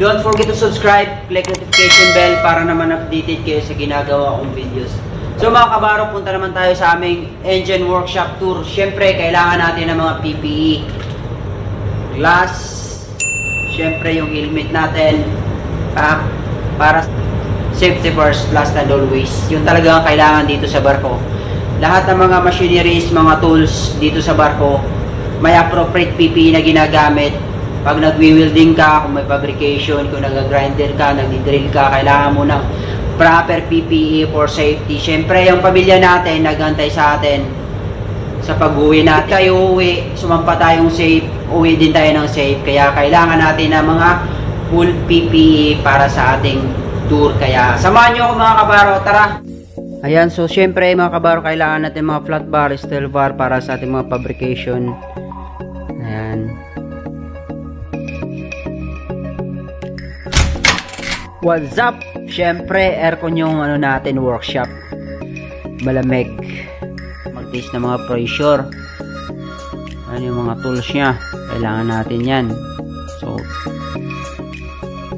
Don't forget to subscribe, click notification bell para naman updated kayo sa ginagawa kong videos. So mga kabaro, punta naman tayo sa aming engine workshop tour. Siyempre, kailangan natin ng mga PPE. Glass, siyempre yung helmet natin, para safety first, last and always. Yung talagang kailangan dito sa barko. Lahat ng mga machineries, mga tools dito sa barko, may appropriate PPE na ginagamit. Pag nagwi-welding ka, kung may fabrication, kung nag-grinder ka, nagdi-drill ka, kailangan mo ng proper PPE for safety. Siyempre, yung pamilya natin, nagantay sa atin sa pag-uwi natin. Tayo uwi, sumampa tayong safe, uwi din tayo ng safe. Kaya kailangan natin ng mga full PPE para sa ating tour. Kaya samahan nyo ako mga kabaro, tara! Ayan, so siyempre mga kabaro, kailangan natin mga flat bar, steel bar para sa ating mga fabrication. Ayan. What's up? Siyempre, aircon yung natin, workshop. Malamig. Mag-test ng mga pressure. Ano yung mga tools nya. Kailangan natin yan. So,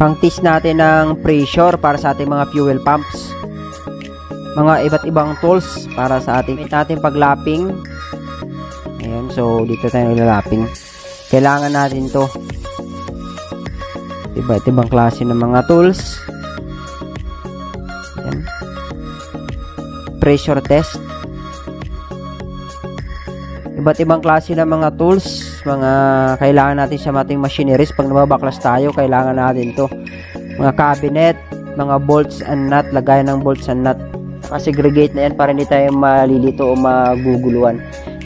pang-test natin ng pressure para sa ating mga fuel pumps. Mga iba't ibang tools para sa ating paglapping. Ayan, so dito tayo nagla-lapping. Kailangan natin to. Iba't ibang klase ng mga tools. Ayan. Pressure test. Iba't ibang klase ng mga tools, mga kailangan natin sa ating machineries. Pag nababaklas tayo, kailangan natin to. Mga cabinet, mga bolts and nut, lagayan ng bolts and nut. Nakasegregate na yan para hindi tayo malilito o maguguluhan.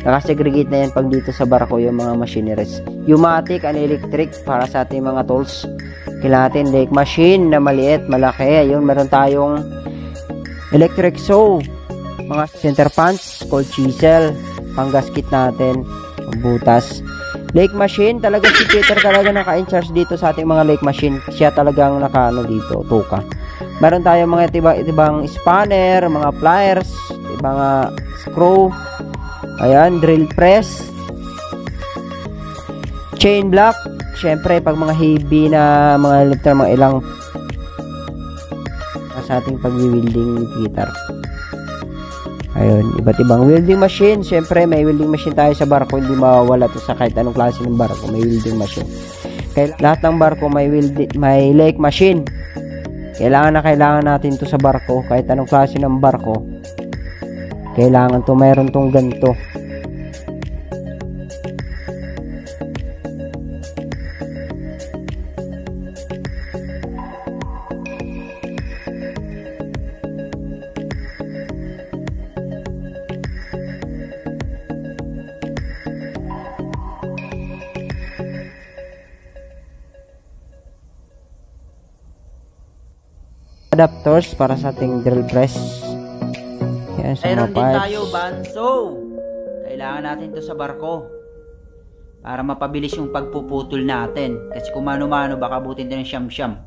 Nakasegregate na yan pag dito sa barko yung mga machineries. Pneumatic and electric para sa ating mga tools. Kailangan natin lake machine na maliit, malaki. Ayun, meron tayong electric saw, mga center punch, cold chisel, panggasket natin, butas. Lake machine, talaga si Peter talaga naka-in-charge dito sa ating mga lake machine. Siya talagang naka-ano dito, tuka. Meron tayong mga ibang spanner, mga pliers, mga screw. Ayan, drill press. Chain block. Siyempre, pag mga heavy na mga liter, mga ilang sa ating pag-welding Peter. Ayun, iba't ibang welding machine. Siyempre, may welding machine tayo sa barko. Hindi mawawala to sa kahit anong klase ng barko. May welding machine. Kaya lahat ng barko may lake machine. Kailangan natin to sa barko. Kahit anong klase ng barko. Kailangan to, mayroon tong ganito. Adapters para sa ating drill press. Yan, mayroon din tayo banso. Kailangan natin to sa barko para mapabilis yung pagpuputol natin. Kasi kung mano-mano baka butin din ng siyam-siyam.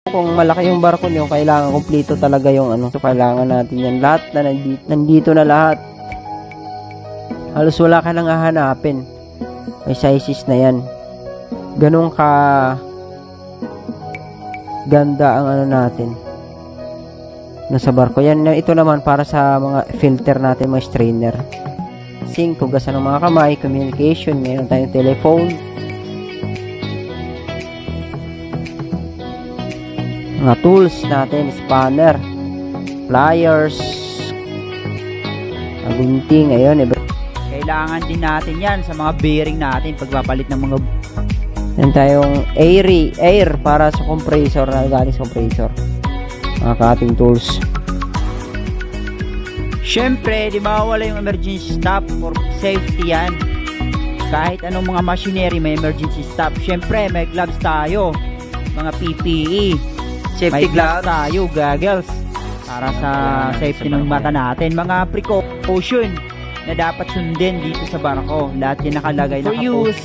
Kung malaki yung barko nyo, kailangan kumpleto talaga yung So, kailangan natin yan. Lahat na nandito na lahat. Halos wala ka nang hahanapin. May sizes na yan. Ganun ka ganda ang natin nasa barko. Yan, ito naman para sa mga filter natin, mga strainer, sink, hugasan ng mga kamay, communication, mayroon tayong telephone, mga tools natin, spanner, pliers, gunting. Ayun, kailangan din natin yan sa mga bearing natin pagpapalit ng mga. Yan tayong air para sa compressor, na galing sa compressor. Mga cutting tools. Siyempre, di ba wala yung emergency stop for safety yan. Kahit anong mga machinery may emergency stop. Siyempre, may gloves tayo. Mga PPE. Safety gloves tayo, goggles. Para sa safety ng mata natin. Mga precaution na dapat sundin dito sa barko. Lahat yung nakalagay na use.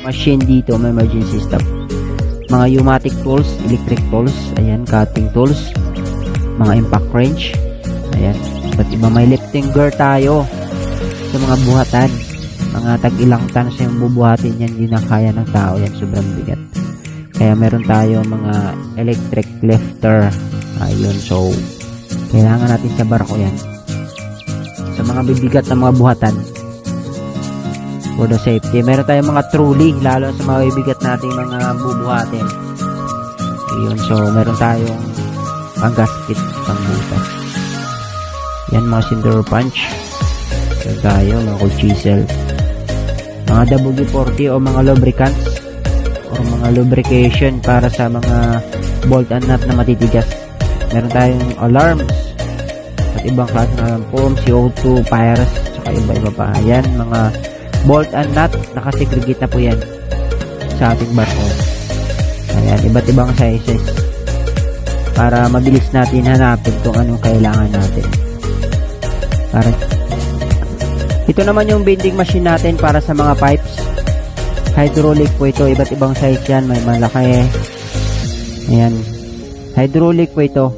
Machine dito, may emergency stop. Mga pneumatic tools, electric tools, ayan, cutting tools, mga impact wrench, ayan, iba't iba. May lifting gear tayo sa mga buhatan. Mga tag ilang tons yung bubuhatin yan, hindi na kaya ng tao yan, sobrang bigat. Kaya meron tayo mga electric lifter. Ayun, so kailangan natin sa barko yan. Sa mga bibigat na mga buhatan, for the safety. Meron tayong mga trolley, lalo sa mga bibigat nating mga bubuhatin. Ayun, so meron tayong pang gasket, pang butas. Yan, mga cinder punch. Tayo, mga chisel. Mga WD-40 o mga lubricants o mga lubrication para sa mga bolt and nut na matitigas. Meron tayong alarms at ibang klase ng foam, CO2, pyres, saka iba-iba pa. Ayan, mga bolt and nut, nakasegregate na po yan sa ating barko. Ayan, iba't ibang sizes para mabilis natin hanapin kung anong kailangan natin. Ito naman yung bending machine natin para sa mga pipes. Hydraulic po ito, iba't ibang size yan, may malaki. Ayan, hydraulic po ito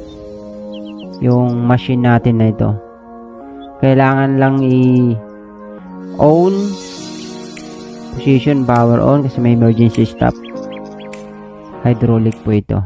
yung machine natin na ito. Kailangan lang i-on position, power on kasi may emergency stop. Hydraulic po ito.